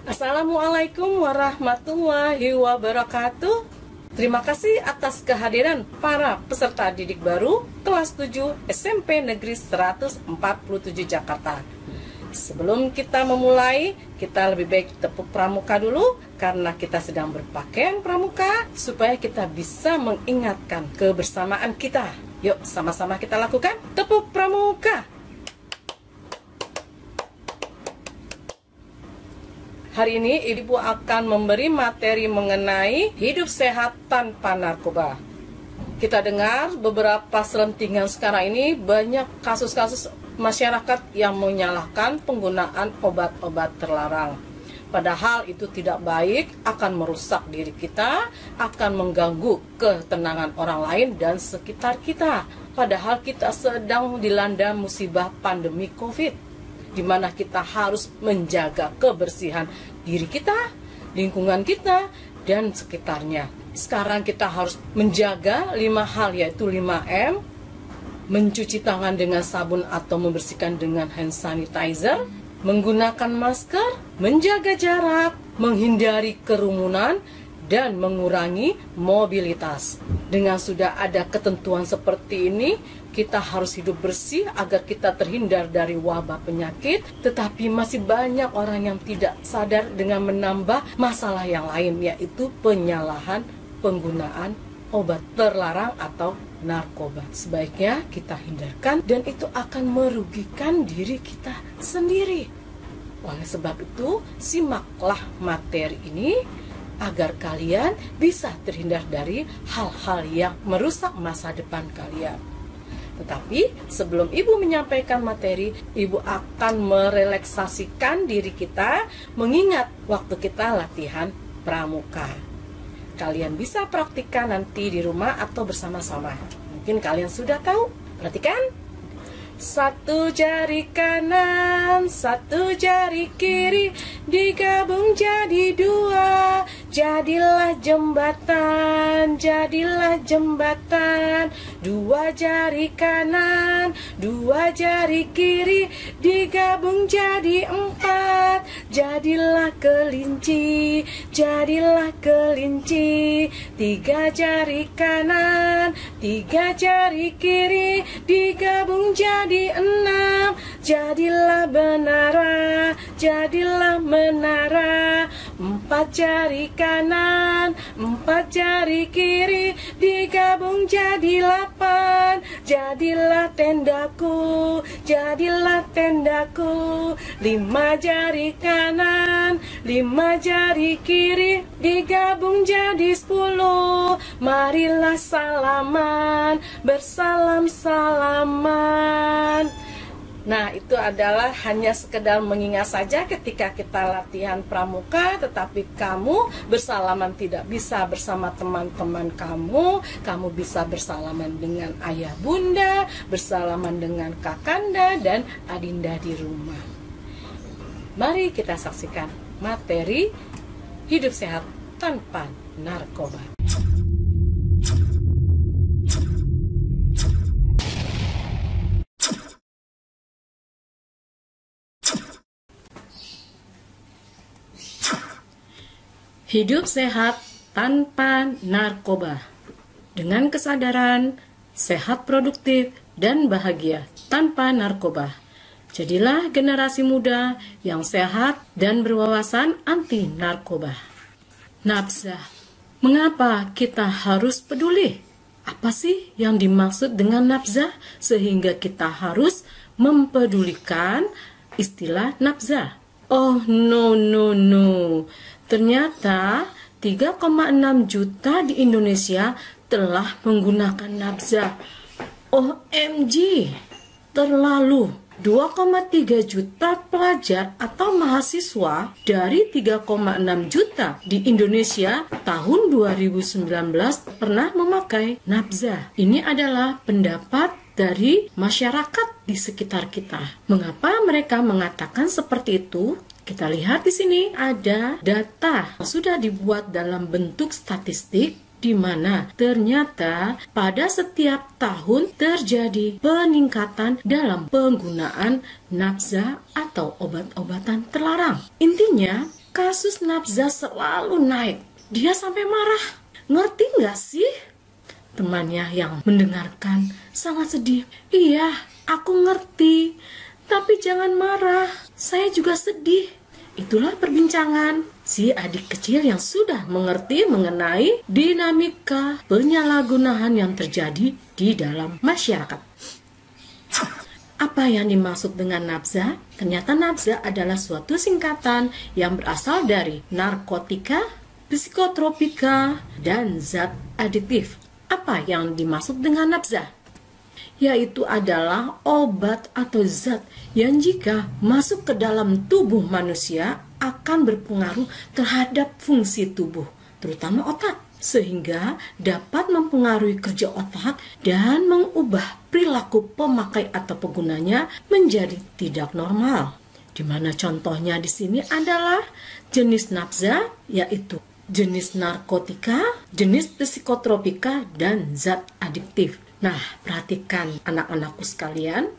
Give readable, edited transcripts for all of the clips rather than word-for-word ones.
Assalamualaikum warahmatullahi wabarakatuh. Terima kasih atas kehadiran para peserta didik baru kelas 7 SMP Negeri 147 Jakarta. Sebelum kita memulai, kita lebih baik tepuk pramuka dulu karena kita sedang berpakaian pramuka supaya kita bisa mengingatkan kebersamaan kita. Yuk, sama-sama kita lakukan tepuk pramuka. Hari ini Ibu akan memberi materi mengenai hidup sehat tanpa narkoba. Kita dengar beberapa selentingan sekarang ini banyak kasus-kasus masyarakat yang menyalahkan penggunaan obat-obat terlarang. Padahal itu tidak baik, akan merusak diri kita, akan mengganggu ketenangan orang lain dan sekitar kita. Padahal kita sedang dilanda musibah pandemi COVID, di mana kita harus menjaga kebersihan diri kita, lingkungan kita, dan sekitarnya. Sekarang kita harus menjaga 5 hal, yaitu 5M, mencuci tangan dengan sabun atau membersihkan dengan hand sanitizer, menggunakan masker, menjaga jarak, menghindari kerumunan, dan mengurangi mobilitas. Dengan sudah ada ketentuan seperti ini, kita harus hidup bersih agar kita terhindar dari wabah penyakit. Tetapi masih banyak orang yang tidak sadar dengan menambah masalah yang lain, yaitu penyalahan penggunaan obat terlarang atau narkoba. Sebaiknya kita hindarkan, dan itu akan merugikan diri kita sendiri. Oleh sebab itu, simaklah materi ini agar kalian bisa terhindar dari hal-hal yang merusak masa depan kalian. Tetapi sebelum Ibu menyampaikan materi, Ibu akan merelaksasikan diri kita mengingat waktu kita latihan pramuka. Kalian bisa praktikkan nanti di rumah atau bersama-sama. Mungkin kalian sudah tahu. Perhatikan. Satu jari kanan, satu jari kiri, digabung jadi 2, jadilah jembatan, jadilah jembatan. 2 jari kanan, 2 jari kiri, digabung jadi 4, jadilah kelinci, jadilah kelinci. 3 jari kanan, 3 jari kiri, digabung jadi 6, jadilah menara, jadilah menara. 4 jari kanan, 4 jari kiri, digabung jadi 8, jadilah tendaku, jadilah tendaku. 5 jari kanan, 5 jari kiri, digabung jadi 10, marilah salaman, bersalam-salaman. Nah, itu adalah hanya sekedar mengingat saja ketika kita latihan pramuka, tetapi kamu bersalaman tidak bisa bersama teman-teman kamu bisa bersalaman dengan ayah bunda, bersalaman dengan kakanda dan adinda di rumah. Mari kita saksikan materi hidup sehat tanpa narkoba. Hidup sehat tanpa narkoba. Dengan kesadaran, sehat produktif, dan bahagia tanpa narkoba. Jadilah generasi muda yang sehat dan berwawasan anti narkoba. Nafsa. Mengapa kita harus peduli? Apa sih yang dimaksud dengan nafsa sehingga kita harus mempedulikan istilah nafsa? Oh, no. Ternyata 3,6 juta di Indonesia telah menggunakan nafsa. OMG, terlalu. 2,3 juta pelajar atau mahasiswa dari 3,6 juta di Indonesia tahun 2019 pernah memakai nafsa. Ini adalah pendapat dari masyarakat di sekitar kita. Mengapa mereka mengatakan seperti itu? Kita lihat di sini ada data sudah dibuat dalam bentuk statistik, di mana ternyata pada setiap tahun terjadi peningkatan dalam penggunaan nafsa atau obat-obatan terlarang. Intinya, Kasus nafsa selalu naik. Dia sampai marah. Ngerti nggak sih? Temannya yang mendengarkan sangat sedih. Iya, aku ngerti. Tapi jangan marah. Saya juga sedih. Itulah perbincangan si adik kecil yang sudah mengerti mengenai dinamika penyalahgunaan yang terjadi di dalam masyarakat. Apa yang dimaksud dengan nafza? Ternyata nafza adalah suatu singkatan yang berasal dari narkotika, psikotropika, dan zat adiktif. Apa yang dimaksud dengan nafza? Yaitu adalah obat atau zat yang jika masuk ke dalam tubuh manusia akan berpengaruh terhadap fungsi tubuh, terutama otak, sehingga dapat mempengaruhi kerja otak dan mengubah perilaku pemakai atau penggunanya menjadi tidak normal. Di mana contohnya di sini adalah jenis nafza, yaitu jenis narkotika, jenis psikotropika, dan zat adiktif. Nah, perhatikan anak-anakku sekalian.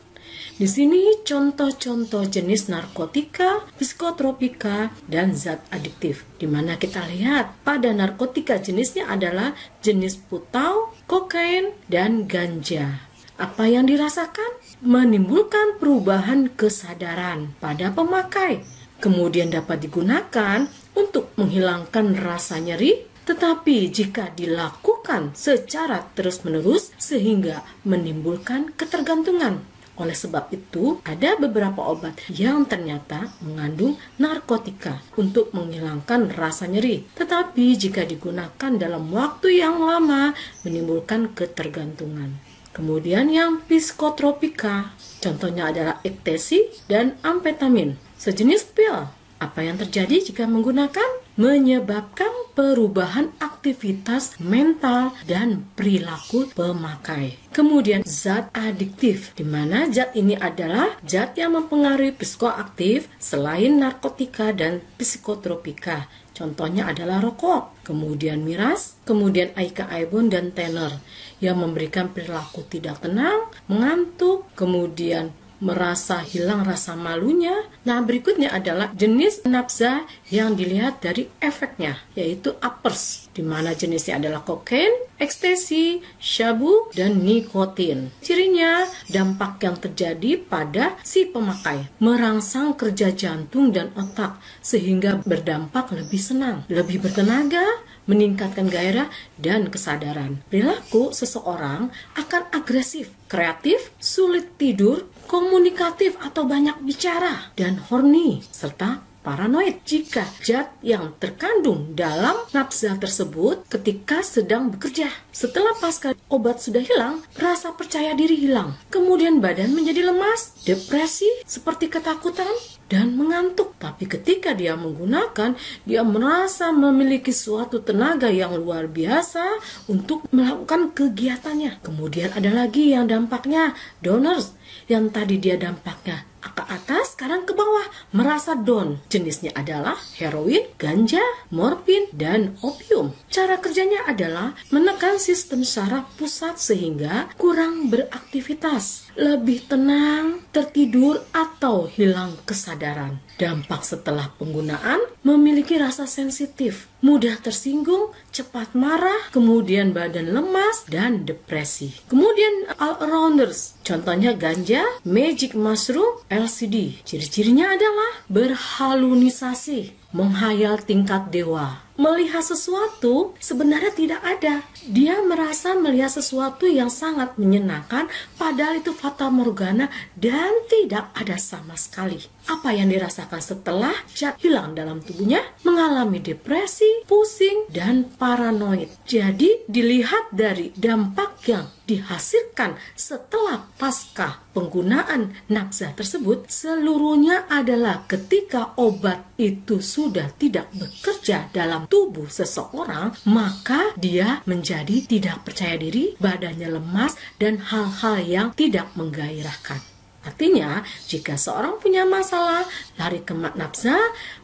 Di sini contoh-contoh jenis narkotika, psikotropika, dan zat adiktif. Di mana kita lihat pada narkotika jenisnya adalah jenis putau, kokain, dan ganja. Apa yang dirasakan? Menimbulkan perubahan kesadaran pada pemakai. Kemudian dapat digunakan untuk menghilangkan rasa nyeri. Tetapi jika dilakukan secara terus-menerus sehingga menimbulkan ketergantungan. Oleh sebab itu, ada beberapa obat yang ternyata mengandung narkotika untuk menghilangkan rasa nyeri. Tetapi jika digunakan dalam waktu yang lama, menimbulkan ketergantungan. Kemudian yang psikotropika, contohnya adalah ekstasi dan amfetamin, sejenis pil. Apa yang terjadi jika menggunakan? Menyebabkan perubahan aktivitas mental dan perilaku pemakai. Kemudian zat adiktif, di mana zat ini adalah zat yang mempengaruhi psikoaktif selain narkotika dan psikotropika. Contohnya adalah rokok, kemudian miras, kemudian aika aibon dan tenor yang memberikan perilaku tidak tenang, mengantuk, kemudian merasa hilang rasa malunya. Nah, berikutnya adalah jenis nafza yang dilihat dari efeknya, yaitu uppers, di mana jenisnya adalah kokain, ekstasi, syabu, dan nikotin. Cirinya, dampak yang terjadi pada si pemakai merangsang kerja jantung dan otak sehingga berdampak lebih senang, lebih bertenaga, meningkatkan gairah dan kesadaran. Perilaku seseorang akan agresif, kreatif, sulit tidur, komunikatif atau banyak bicara, dan horny, serta paranoid jika zat yang terkandung dalam nafza tersebut ketika sedang bekerja. Setelah pasca obat sudah hilang, rasa percaya diri hilang. Kemudian badan menjadi lemas, depresi, seperti ketakutan, dan mengantuk. Tapi ketika dia menggunakan, dia merasa memiliki suatu tenaga yang luar biasa untuk melakukan kegiatannya. Kemudian ada lagi yang dampaknya donors, yang tadi dia dampaknya ke atas, sekarang ke bawah, merasa down. Jenisnya adalah heroin, ganja, morfin, dan opium. Cara kerjanya adalah menekan sistem saraf pusat sehingga kurang beraktivitas, lebih tenang, tertidur, atau hilang kesadaran. Dampak setelah penggunaan, memiliki rasa sensitif, mudah tersinggung, cepat marah, kemudian badan lemas, dan depresi. Kemudian all-arounders, contohnya ganja, magic mushroom, LSD. Ciri-cirinya adalah berhalusinasi, menghayal tingkat dewa. Melihat sesuatu sebenarnya tidak ada. Dia merasa melihat sesuatu yang sangat menyenangkan, padahal itu fata morgana dan tidak ada sama sekali. Apa yang dirasakan setelah zat hilang dalam tubuhnya? Mengalami depresi, pusing, dan paranoid. Jadi dilihat dari dampak yang dihasilkan setelah pasca penggunaan nafza tersebut, seluruhnya adalah ketika obat itu sudah tidak bekerja dalam tubuh seseorang, maka dia menjadi tidak percaya diri, badannya lemas, dan hal-hal yang tidak menggairahkan. Artinya, jika seorang punya masalah, lari ke nafza,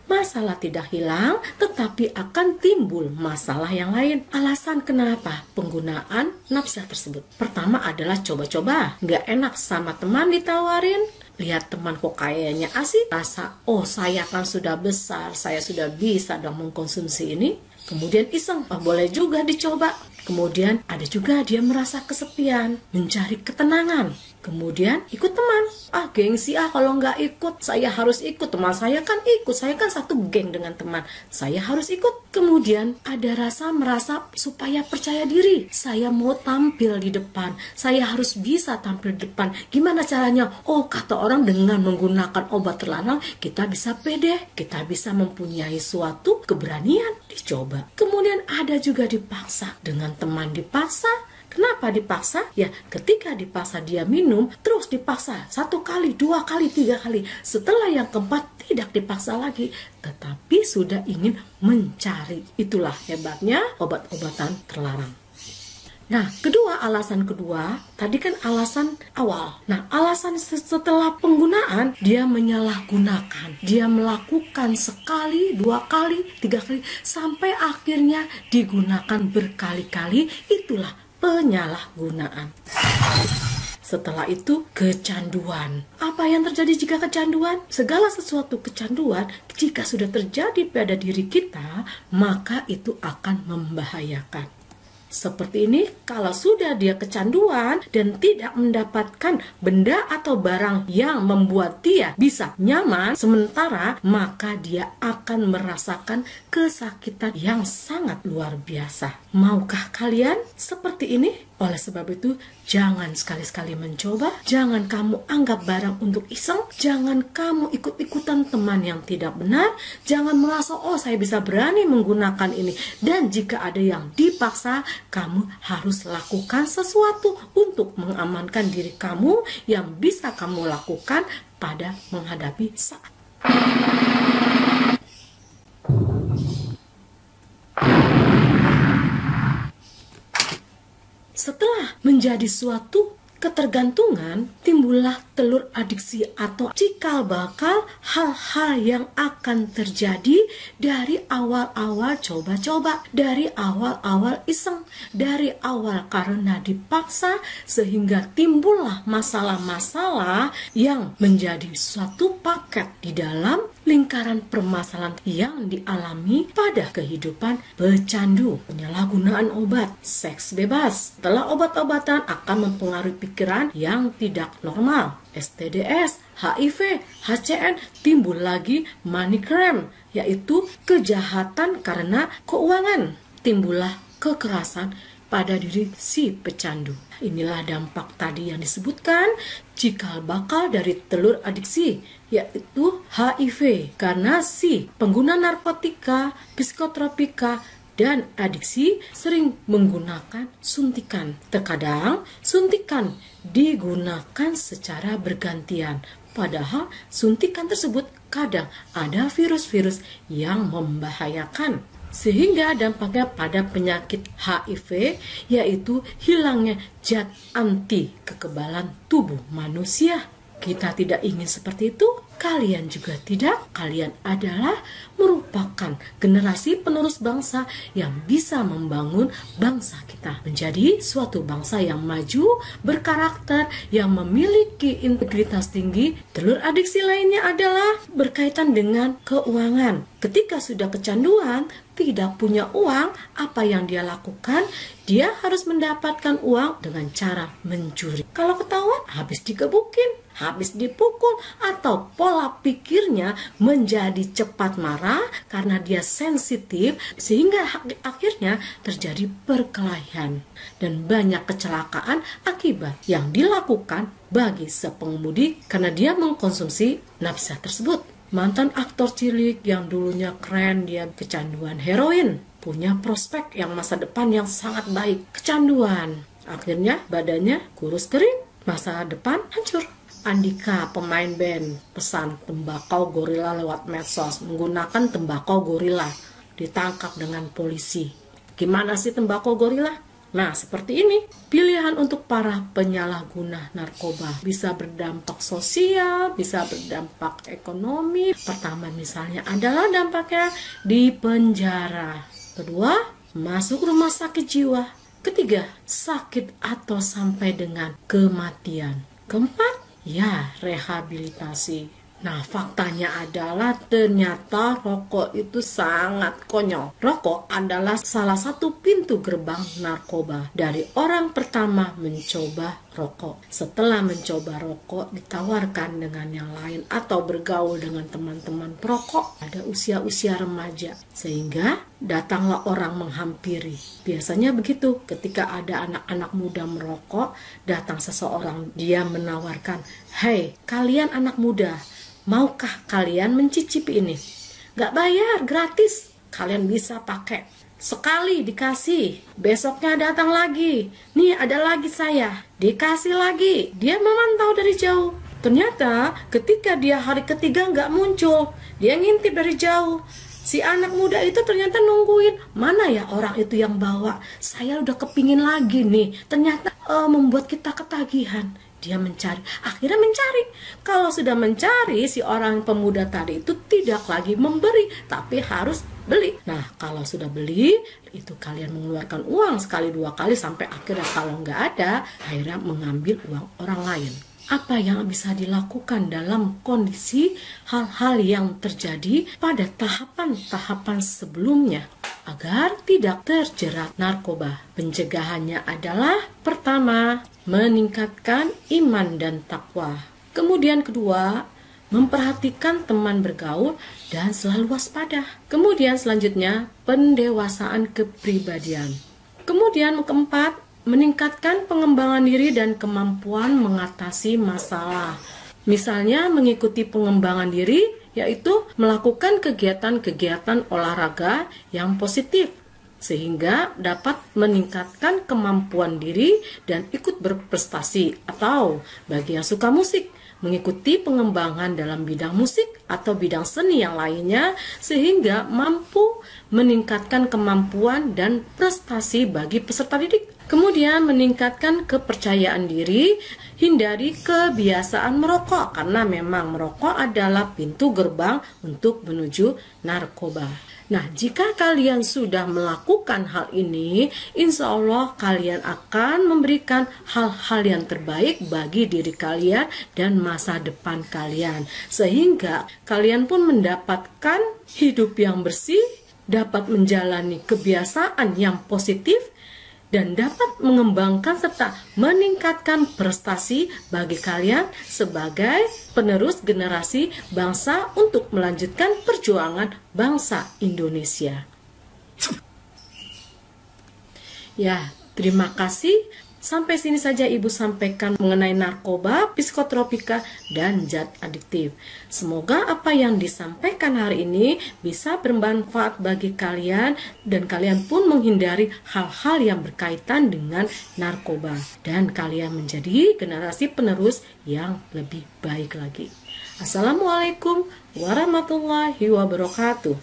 masalah tidak hilang, tetapi akan timbul masalah yang lain. Alasan kenapa penggunaan nafza tersebut? Pertama adalah coba-coba. Nggak enak sama teman ditawarin, lihat teman kok kayaknya asik, rasa oh saya kan sudah besar, saya sudah bisa dong mengkonsumsi ini. Kemudian iseng, boleh juga dicoba. Kemudian ada juga dia merasa kesepian, mencari ketenangan. Kemudian ikut teman. Gengsi kalau nggak ikut, saya harus ikut. Teman saya kan ikut, saya kan satu geng dengan teman. Saya harus ikut. Kemudian ada rasa merasa supaya percaya diri. Saya mau tampil di depan, saya harus bisa tampil di depan. Gimana caranya? Kata orang dengan menggunakan obat terlarang, kita bisa pede, kita bisa mempunyai suatu keberanian. Dicoba. Kemudian ada juga dipaksa. Dengan teman dipaksa. Kenapa dipaksa? Ya, ketika dipaksa dia minum, terus dipaksa 1 kali, 2 kali, 3 kali. Setelah yang keempat tidak dipaksa lagi, tetapi sudah ingin mencari. Itulah hebatnya obat-obatan terlarang. Nah, alasan kedua, tadi kan alasan awal. Nah, alasan setelah penggunaan, dia menyalahgunakan. Dia melakukan sekali, 2 kali, 3 kali, sampai akhirnya digunakan berkali-kali. Itulah penyalahgunaan. Setelah itu, kecanduan. Apa yang terjadi jika kecanduan? Segala sesuatu kecanduan, jika sudah terjadi pada diri kita, maka itu akan membahayakan. Seperti ini, kalau sudah dia kecanduan dan tidak mendapatkan benda atau barang yang membuat dia bisa nyaman sementara, maka dia akan merasakan kesakitan yang sangat luar biasa. Maukah kalian seperti ini? Oleh sebab itu, jangan sekali-sekali mencoba, jangan kamu anggap barang untuk iseng, jangan kamu ikut-ikutan teman yang tidak benar, jangan merasa, saya bisa berani menggunakan ini. Dan jika ada yang dipaksa, kamu harus lakukan sesuatu untuk mengamankan diri kamu yang bisa kamu lakukan pada menghadapi saat. Setelah menjadi suatu ketergantungan, timbullah telur adiksi atau cikal bakal hal-hal yang akan terjadi dari awal-awal coba-coba, dari awal-awal iseng, dari awal karena dipaksa, sehingga timbullah masalah-masalah yang menjadi suatu paket di dalam lingkaran permasalahan yang dialami pada kehidupan pecandu, penyalahgunaan obat, seks bebas. Setelah obat-obatan akan mempengaruhi pikiran yang tidak normal, STDs, HIV, HCN, timbul lagi money crime, yaitu kejahatan karena keuangan. Timbullah kekerasan pada diri si pecandu. Inilah dampak tadi yang disebutkan cikal bakal dari telur adiksi, yaitu HIV. Karena si pengguna narkotika, psikotropika, dan adiksi sering menggunakan suntikan. Terkadang suntikan digunakan secara bergantian. Padahal suntikan tersebut kadang ada virus-virus yang membahayakan. Sehingga dampaknya pada penyakit HIV, yaitu hilangnya zat anti kekebalan tubuh manusia. Kita tidak ingin seperti itu, kalian juga tidak. Kalian adalah merupakan generasi penerus bangsa yang bisa membangun bangsa kita menjadi suatu bangsa yang maju, berkarakter, yang memiliki integritas tinggi. Telur adiksi lainnya adalah berkaitan dengan keuangan. Ketika sudah kecanduan, tidak punya uang, apa yang dia lakukan? Dia harus mendapatkan uang dengan cara mencuri. Kalau ketahuan, habis digebukin, habis dipukul, atau pola pikirnya menjadi cepat marah karena dia sensitif, sehingga akhirnya terjadi perkelahian dan banyak kecelakaan akibat yang dilakukan bagi sepengemudi karena dia mengkonsumsi nafsa tersebut. Mantan aktor cilik yang dulunya keren, dia kecanduan heroin, punya prospek yang masa depan yang sangat baik, kecanduan. Akhirnya badannya kurus kering, masa depan hancur. Andika, pemain band, pesan tembakau gorila lewat medsos, menggunakan tembakau gorila, ditangkap dengan polisi. Gimana sih tembakau gorila? Nah, seperti ini. Pilihan untuk para penyalahguna narkoba bisa berdampak sosial, bisa berdampak ekonomi. Pertama misalnya adalah dampaknya di penjara. Kedua, masuk rumah sakit jiwa. Ketiga, sakit atau sampai dengan kematian. Keempat, Ya, rehabilitasi. Nah, faktanya adalah ternyata rokok itu sangat konyol. Rokok adalah salah satu pintu gerbang narkoba. Dari orang pertama mencoba rokok. Setelah mencoba rokok, ditawarkan dengan yang lain atau bergaul dengan teman-teman perokok pada usia-usia remaja. Sehingga datanglah orang menghampiri. Biasanya begitu, ketika ada anak-anak muda merokok, datang seseorang, dia menawarkan, "Hei, kalian anak muda, maukah kalian mencicipi ini? Gak bayar, gratis. Kalian bisa pakai. Sekali dikasih, besoknya datang lagi. Nih ada lagi saya, dikasih lagi." Dia memantau dari jauh. Ternyata ketika dia hari ketiga gak muncul, dia ngintip dari jauh. Si anak muda itu ternyata nungguin, mana ya orang itu yang bawa. Saya udah kepingin lagi nih. Ternyata membuat kita ketagihan. Dia mencari, akhirnya mencari. Kalau sudah mencari, si orang pemuda tadi itu tidak lagi memberi, tapi harus beli. Nah, kalau sudah beli, itu kalian mengeluarkan uang sekali, dua kali, sampai akhirnya kalau nggak ada, akhirnya mengambil uang orang lain. Apa yang bisa dilakukan dalam kondisi hal-hal yang terjadi pada tahapan-tahapan sebelumnya agar tidak terjerat narkoba? Pencegahannya adalah pertama, meningkatkan iman dan takwa. Kemudian kedua, memperhatikan teman bergaul dan selalu waspada. Kemudian selanjutnya, pendewasaan kepribadian. Kemudian keempat, meningkatkan pengembangan diri dan kemampuan mengatasi masalah. Misalnya mengikuti pengembangan diri, yaitu melakukan kegiatan-kegiatan olahraga yang positif, sehingga dapat meningkatkan kemampuan diri dan ikut berprestasi. Atau bagi yang suka musik, mengikuti pengembangan dalam bidang musik atau bidang seni yang lainnya, sehingga mampu meningkatkan kemampuan dan prestasi bagi peserta didik. Kemudian meningkatkan kepercayaan diri, hindari kebiasaan merokok, karena memang merokok adalah pintu gerbang untuk menuju narkoba. Nah, jika kalian sudah melakukan hal ini, insya Allah kalian akan memberikan hal-hal yang terbaik bagi diri kalian dan masa depan kalian. Sehingga kalian pun mendapatkan hidup yang bersih, dapat menjalani kebiasaan yang positif, dan dapat mengembangkan serta meningkatkan prestasi bagi kalian sebagai penerus generasi bangsa untuk melanjutkan perjuangan bangsa Indonesia. Ya, terima kasih. Sampai sini saja Ibu sampaikan mengenai narkoba, psikotropika, dan zat adiktif. Semoga apa yang disampaikan hari ini bisa bermanfaat bagi kalian dan kalian pun menghindari hal-hal yang berkaitan dengan narkoba. Dan kalian menjadi generasi penerus yang lebih baik lagi. Assalamualaikum warahmatullahi wabarakatuh.